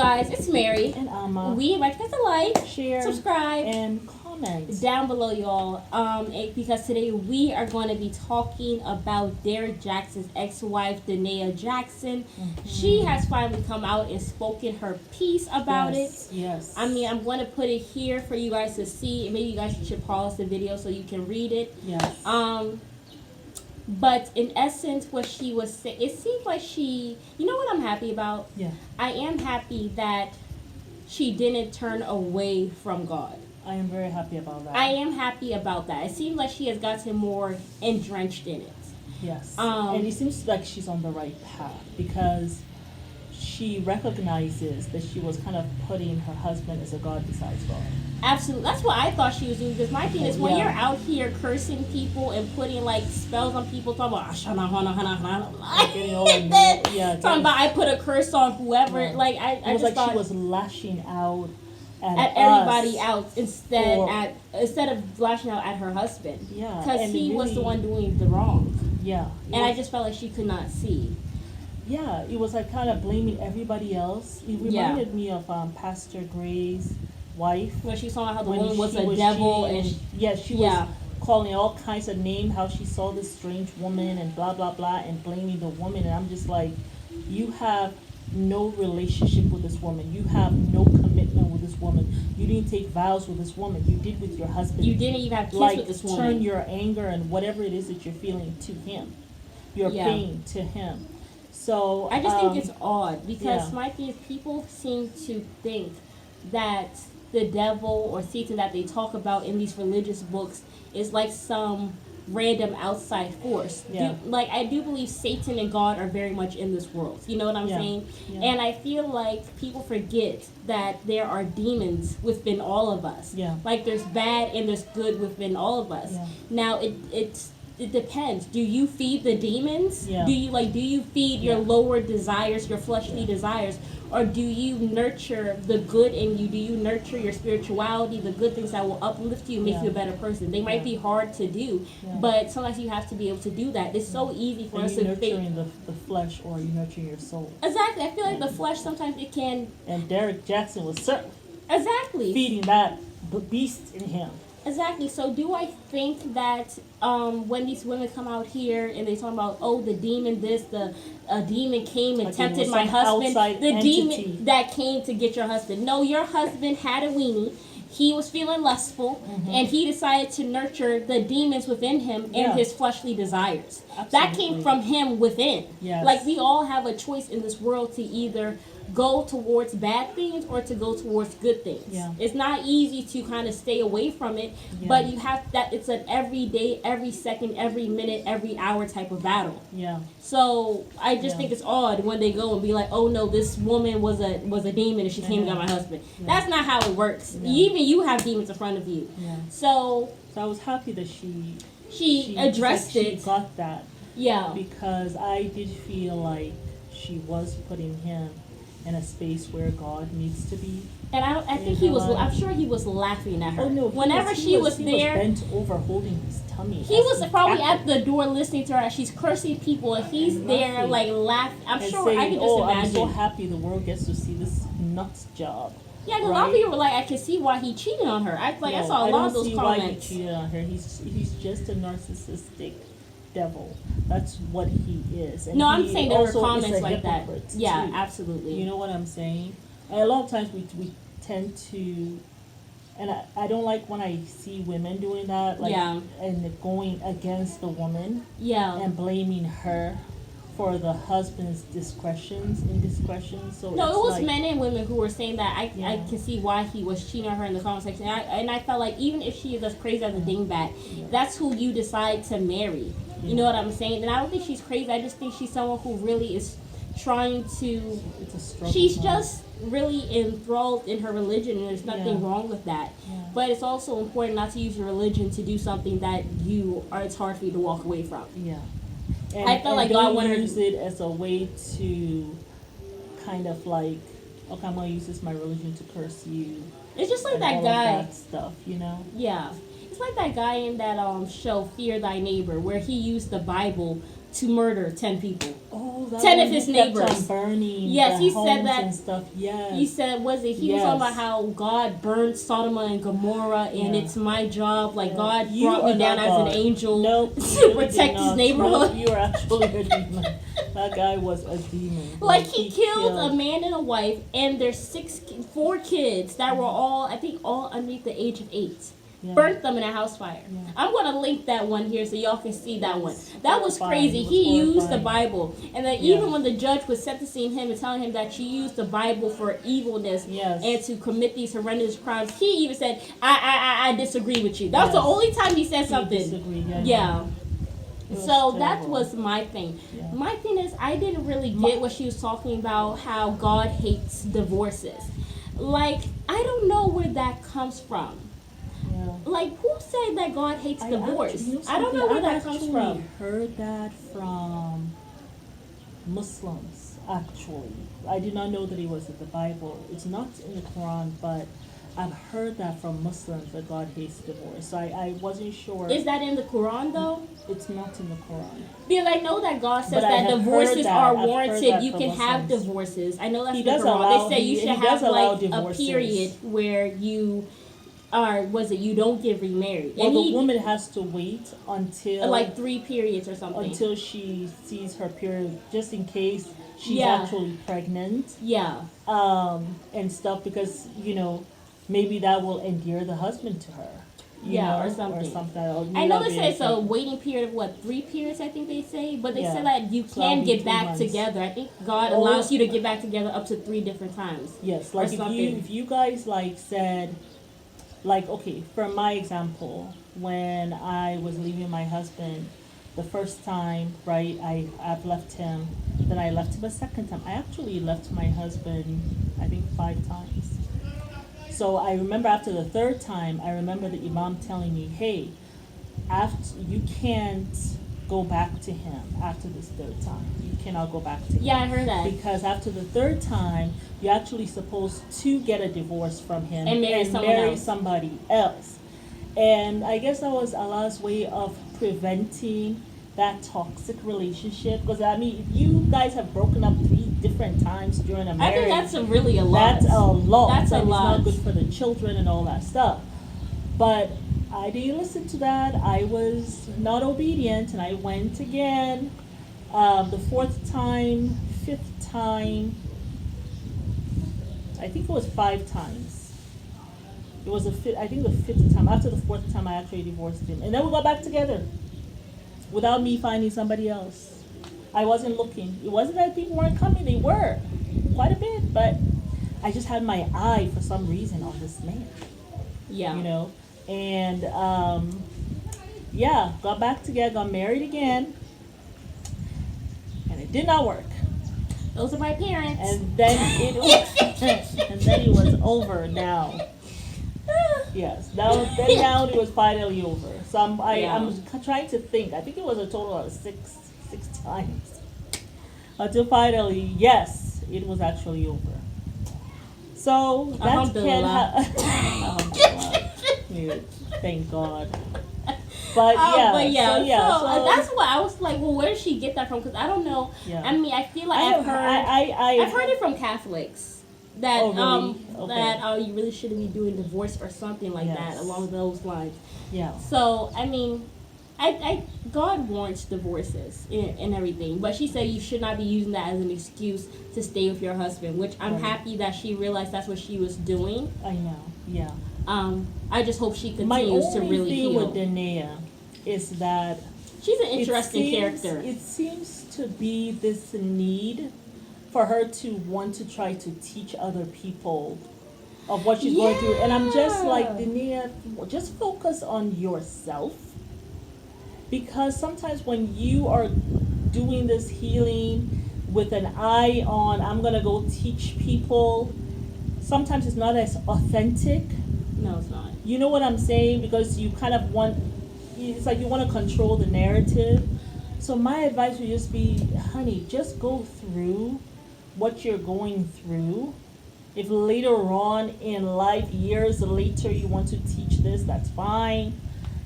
guys, it's Mary. And Amma. We invite you guys to like, Share, subscribe, and comment down below, y'all. Because today we are going to be talking about Derek Jackson's ex-wife, Danae Jackson. Mm-hmm. She has finally come out and spoken her piece about it. Yes. I mean, I'm going to put it here for you guys to see. Maybe you guys should pause the video so you can read it. Yes. But in essence, what she was saying, it seems like you know what I'm happy about? Yeah. I am happy that she didn't turn away from God. I am very happy about that. I am happy about that. It seems like she has gotten more drenched in it. Yes. And it seems like she's on the right path because she recognizes that she was kind of putting her husband as a God besides God. Absolutely. That's what I thought she was doing. Because my thing is, when you're out here cursing people and putting like spells on people, talking about talking about I put a curse on whoever. Yeah. Like I it was just like thought she was lashing out at everybody else instead of lashing out at her husband. Yeah, because he was the one doing the wrong. Yeah, and I just felt like she could not see. Yeah, it was like kind of blaming everybody else. It reminded me of Pastor Gray's wife. When she saw how the woman was a devil she was calling all kinds of names, how she saw this strange woman and blah, blah, blah, and blaming the woman. And I'm just like, you have no relationship with this woman. You have no commitment with this woman. You didn't take vows with this woman. You did with your husband. You didn't even have kids with this woman. Turn your anger and whatever it is that you're feeling to him. Your pain to him. So I just think it's odd because my thing is people seem to think that the devil or Satan that they talk about in these religious books is like some random outside force. Yeah. I do believe Satan and God are very much in this world. You know what I'm saying? Yeah. And I feel like people forget that there are demons within all of us. Yeah. Like there's bad and there's good within all of us. Yeah. Now it depends. Do you feed the demons? Yeah. Do you feed your lower desires, your fleshly desires? Or do you nurture the good in you? Do you nurture your spirituality, the good things that will uplift you, make you a better person? They might be hard to do, but sometimes you have to be able to do that. It's so easy for us to think. Are you nurturing the flesh or are you nurturing your soul? Exactly. I feel like the flesh sometimes it can. And Derek Jackson was certainly feeding that beast in him. Exactly. So do I think that when these women come out here and they talk about, oh, the demon a demon came and tempted my husband, the demon that came to get your husband. No, your husband had a weenie. He was feeling lustful, and he decided to nurture the demons within him and his fleshly desires. Absolutely. That came from him within. Yes. Like we all have a choice in this world to either go towards bad things or to go towards good things. Yeah. It's not easy to kind of stay away from it, but you have that. It's an every day, every second, every minute, every hour type of battle. Yeah. So I just think it's odd when they go and be like, "Oh no, this woman was a demon and she came and got my husband." Yeah. That's not how it works. Yeah. Even you have demons in front of you. Yeah. So I was happy that she addressed it. She got that. Yeah. Because I did feel like she was putting him in a space where God needs to be. And I think I'm sure he was laughing at her. Oh no! Whenever she was there, bent over holding his tummy. He was probably at the door listening to her as she's cursing people, and he's there like laughing. I'm sure saying, I can just imagine. I'm so happy the world gets to see this nuts job. Yeah, because a lot of people were like, I can see why he cheated on her. I saw a lot of those comments. Why he cheated on her. He's just a narcissistic devil. That's what he is. And I'm saying there were comments like that. Yeah, too. Absolutely. You know what I'm saying? A lot of times we tend to, and I don't like when I see women doing that, and going against the woman, and blaming her for the husband's indiscretions. So no, it was men and women who were saying that. I can see why he was cheating on her in the comment section. And I felt like even if she is as crazy as a dingbat, that's who you decide to marry. You know what I'm saying? And I don't think she's crazy. I just think she's someone who really is trying to. It's a struggle. She's just really enthralled in her religion, and there's nothing wrong with that. Yeah. But it's also important not to use your religion to do something that it's hard for you to walk away from. Yeah. And, I felt like God wanted to use it as a way to kind of like, okay, I'm going to use this my religion to curse you. It's just like that guy. That stuff, you know? Yeah. It's like that guy in that show, Fear Thy Neighbor, where he used the Bible to murder 10 people. Oh, that 10 one of his who kept neighbors. on burning Yes, the he said homes that. and stuff. Yes. He said, was it? He was Yes. talking about how God burned Sodom and Gomorrah, and Yeah. it's my job. Like, Yeah. God You brought are me down not as an God. angel Nope, you to really protect did his not. neighborhood. Nope, you are actually a demon. That guy was a demon. Like, he killed a man and a wife, and their 4 kids that were all, I think, all underneath the age of 8. Yeah. Burnt them in a house fire. Yeah. I'm gonna link that one here so y'all can see that one. It's That was horrifying. crazy. It was He used the horrifying. Bible, and then Yeah. even when the judge was sentencing him and telling him that she used the Bible for evilness Yes. and to commit these horrendous crimes, he even said, "I disagree with you." That was the Yes. only time he said He something. disagreed, yeah. Yeah. It was So that terrible. was my thing. Yeah. My thing is, I didn't really get what she was talking about, how God hates divorces. Like, I don't know where that comes from. Yeah. Like, who said that God hates divorce? I don't know something? where that I've comes actually from. heard that from Muslims, actually. I did not know that it was in the Bible. It's not in the Quran, but I've heard that from Muslims that God hates divorce. So I wasn't sure. Is that in the Quran, though? It's not in the Quran. Because I know that God says But I that have divorces heard that. are I've heard warranted. that You from can have Muslims. divorces. I know that's He in the does Quran. allow- They say you he should does have allow like divorces. a period where you are, was it, you don't get remarried. Well, And the he, woman has to wait until like 3 periods or something. until she sees her period, just in case she's Yeah. actually pregnant, Yeah. and stuff, because maybe that will endear the husband to her. Or something. I know they say it's a waiting period of what, 3 periods, I think they say, but they Yeah. say that you So that'll can be get 3 back months. together. I think God Oh. allows you to get back together up to 3 different times. Yes, or like something. if you guys said, okay, for my example, when I was leaving my husband the first time, right, I've left him, then I left him a second time. I actually left my husband, I think 5 times. So I remember after the 3rd time, I remember the imam telling me, hey, you can't go back to him after this 3rd time. You cannot go back to him. Yeah, I heard that. Because after the 3rd time, you're actually supposed to get a divorce from him And marry somebody else. And I guess that was Allah's way of preventing that toxic relationship. Because I mean, if you guys have broken up 3 different times during a I marriage, think that's really a lot. that's a lot. That's a and lot. It's not good for the children and all that stuff. But I didn't listen to that. I was not obedient, and I went again. The 4th time, 5th time. I think it was 5 times. It was I think the 5th time. After the 4th time, I actually divorced him, and then we got back together without me finding somebody else. I wasn't looking. It wasn't that people weren't coming. They were quite a bit, but I just had my eye for some reason on this man. Yeah. And got back together, got married again, and it did not work. Those are my parents. And then it was over now. Yes, now it was finally over. So I'm trying to think. I think it was a total of six times until finally, yes, it was actually over. So that's thank God. But so that's why I was like, well, where did she get that from? Because I don't know. Yeah. I mean, I feel like I've heard it from Catholics that you really shouldn't be doing divorce or something like that along those lines. Yeah. So I mean, God warrants divorces and everything, but she said you should not be using that as an excuse to stay with your husband, which I'm happy that she realized that's what she was doing. I know. Yeah. I just hope she continues to really heal. My only thing with Danae is that she's an interesting character. It seems to be this need for her to want to try to teach other people of what she's going through. And I'm just like, Danae, just focus on yourself. Because sometimes when you are doing this healing with an eye on, I'm going to go teach people, sometimes it's not as authentic. No, it's not. You know what I'm saying? Because you kind of it's like you want to control the narrative. So my advice would just be, honey, just go through what you're going through. If later on in life, years later, you want to teach this, that's fine.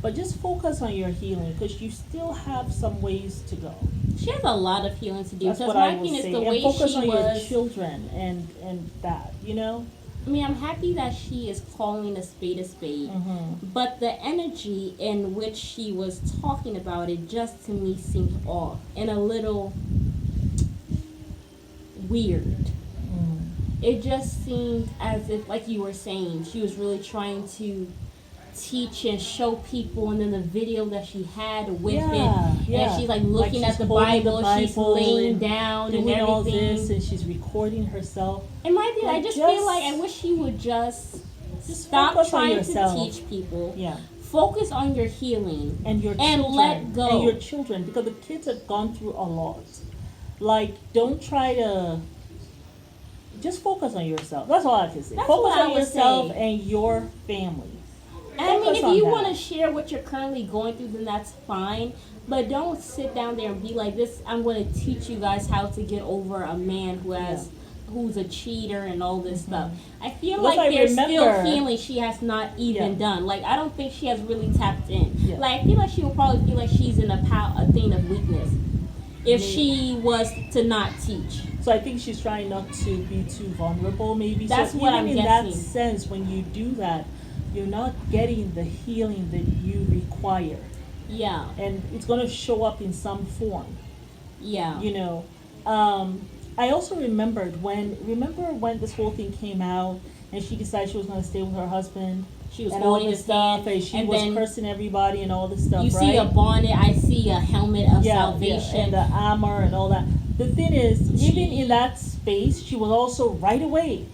But just focus on your healing because you still have some ways to go. She has a lot of healing to do. That's Because what I my would thing is say. the And way focus she on your was. children and that, you know? I mean, I'm happy that she is calling a spade a spade. Mm-hmm. But the energy in which she was talking about it just to me seemed off and a little weird. It just seemed as if, like you were saying, she was really trying to teach and show people, and then the video that she had with it, and she's like looking at the Bible, she's laying down and everything. All this, and she's recording herself. And my thing, I just feel like I wish she would just stop trying to teach people. Yeah. Focus on your healing and your children, and let go. And your children, because the kids have gone through a lot. Like, don't try to. Just focus on yourself. That's all I can say. Focus on yourself and your family. And I mean, if you want to share what you're currently going through, then that's fine. But don't sit down there and be like, "This, I'm going to teach you guys how to get over a man who's a cheater and all this stuff." I feel like there's still healing she has not even done. Like, I don't think she has really tapped in. Yeah. Like, I feel like she will probably feel like she's in a thing of weakness if she was to not teach. So I think she's trying not to be too vulnerable, maybe. That's what I'm guessing. In that sense, when you do that, you're not getting the healing that you require. Yeah. And it's going to show up in some form. Yeah. You know. I also remembered when this whole thing came out and she decided she was going to stay with her husband. She was holding his stuff and she was cursing everybody and all this stuff, you see a bonnet, I see a helmet of salvation. And the armor and all that. The thing is, even in that space, she was also right away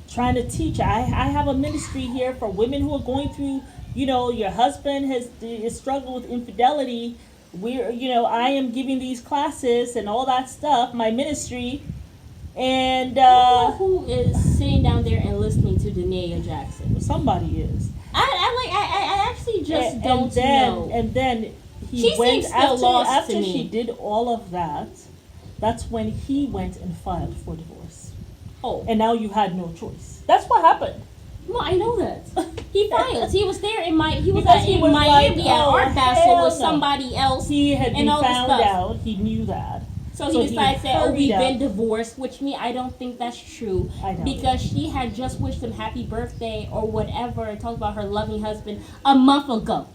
trying to teach. I have a ministry here for women who are going through, your husband is struggled with infidelity. I am giving these classes and all that stuff, my ministry. And who is sitting down there and listening to Dania Jackson? Somebody is. I actually just don't know. And then she seems still lost to me. After she did all of that, that's when he went and filed for divorce. Oh. And now you had no choice. That's what happened. No, I know that. He filed. He was there in Miami at Art Basel with somebody else. He had been found out. He knew that. So he decided to say, we've been divorced, which I don't think that's true. Because she had just wished him happy birthday or whatever and talked about her loving husband a month ago.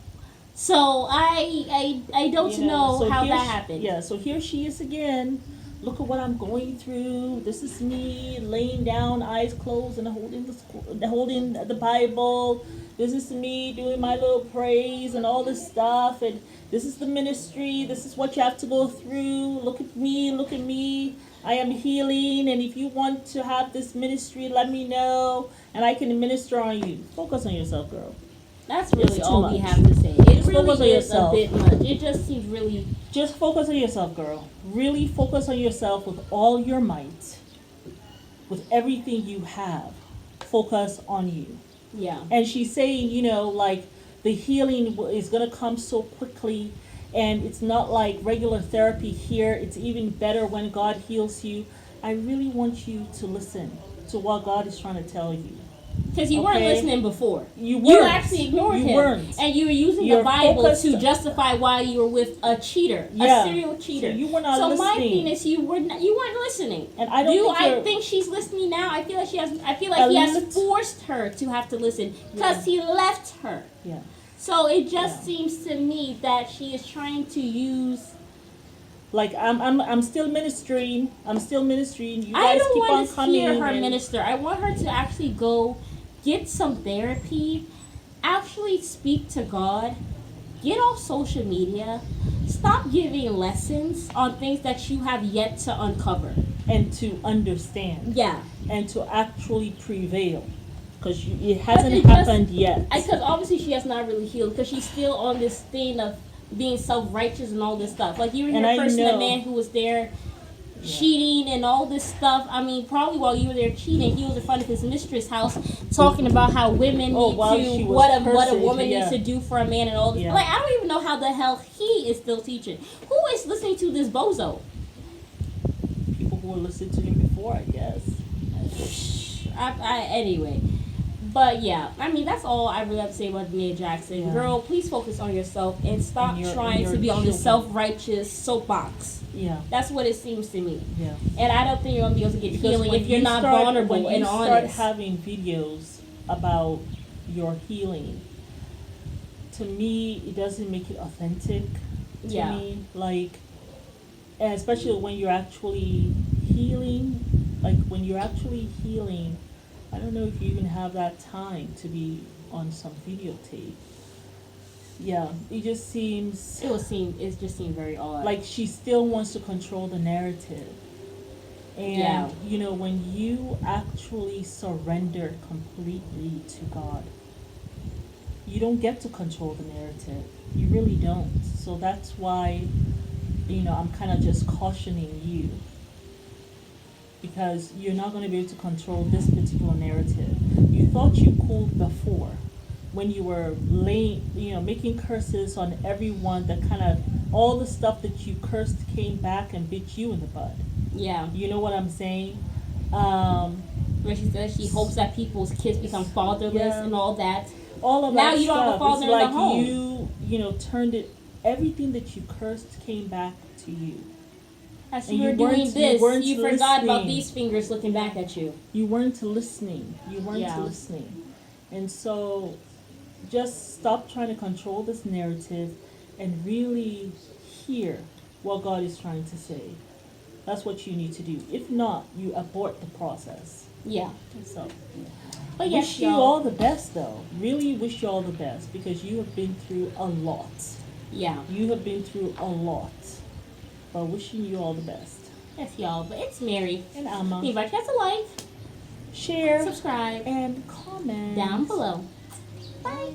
So I don't know how that happened. Yeah, so here she is again. Look at what I'm going through. This is me laying down, eyes closed, and holding the Bible. This is me doing my little praise and all this stuff. And this is the ministry. This is what you have to go through. Look at me. I am healing. And if you want to have this ministry, let me know. And I can minister on you. Focus on yourself, girl. That's really all we have to say. It really is a bit much. It just seems really... Just focus on yourself, girl. Really focus on yourself with all your might. With everything you have. Focus on you. Yeah. And she's saying, the healing is going to come so quickly. And it's not like regular therapy here. It's even better when God heals you. I really want you to listen to what God is trying to tell you. Because you weren't listening before. You actually ignored him. Weren't. And you were using the Bible to justify why you were with a cheater, a serial cheater. So you were not listening. So my thing is, you weren't listening. And I don't I think she's listening now. I feel like he has forced her to have to listen because he left her. Yeah. So it just seems to me that she is trying to use. Like I'm still ministering. You guys I don't keep on want to coming. hear her minister. I want her to actually go get some therapy, actually speak to God, get off social media, stop giving lessons on things that you have yet to uncover and to understand. Yeah, and to actually prevail. Because it hasn't happened yet. Because obviously she has not really healed. Because she's still on this thing of being self-righteous and all this stuff. Like you were here cursing a man who was there cheating and all this stuff. I mean, probably while you were there cheating, he was in front of his mistress' house talking about how women what a woman needs to do for a man and all this. Like, I don't even know how the hell he is still teaching. Who is listening to this bozo? People who were listening to him before, I guess. Anyway, But yeah, I mean that's all I really have to say about Nia Jackson. Yeah. Girl, please focus on yourself and stop And trying your to be on this children. self-righteous soapbox. Yeah. That's what it seems to me. Yeah. And I don't think you're gonna be able to get Because healing when if you're you not start- vulnerable when and you start honest. having videos about your healing, to me, it doesn't make it authentic. To Yeah. me, like, and especially when you're actually healing, like when you're actually healing, I don't know if you even have that time to be on some videotape. Yeah, it just seems It just seemed very odd. like she still wants to control the narrative. And, Yeah. you know, when you actually surrender completely to God, you don't get to control the narrative. You really don't. So that's why, you know, I'm kind of just cautioning you. Because you're not going to be able to control this particular narrative. You thought you could before, when you were making curses on everyone, that kind of, all the stuff that you cursed came back and bit you in the butt. Yeah. You know what I'm saying? Where she says she hopes that people's kids become fatherless Yeah. and all that. All of Now that you don't have a stuff. father It's in the like home. you know, turned it, everything that you cursed came back to you. As And you were you doing weren't- this, you weren't you forgot about listening. these fingers looking back at you. You weren't listening. You weren't Yeah. listening. And so just stop trying to control this narrative and really hear what God is trying to say. That's what you need to do. If not, you abort the process. Yeah. So, But yes, wish you y'all. all the best, though. Really wish you all the best, because you have been through a lot. Yeah. You have been through a lot. But wishing you all the best. Yes, y'all. But it's Mary. And Alma. We invite you guys to like, Share, subscribe, and comment down below. Bye.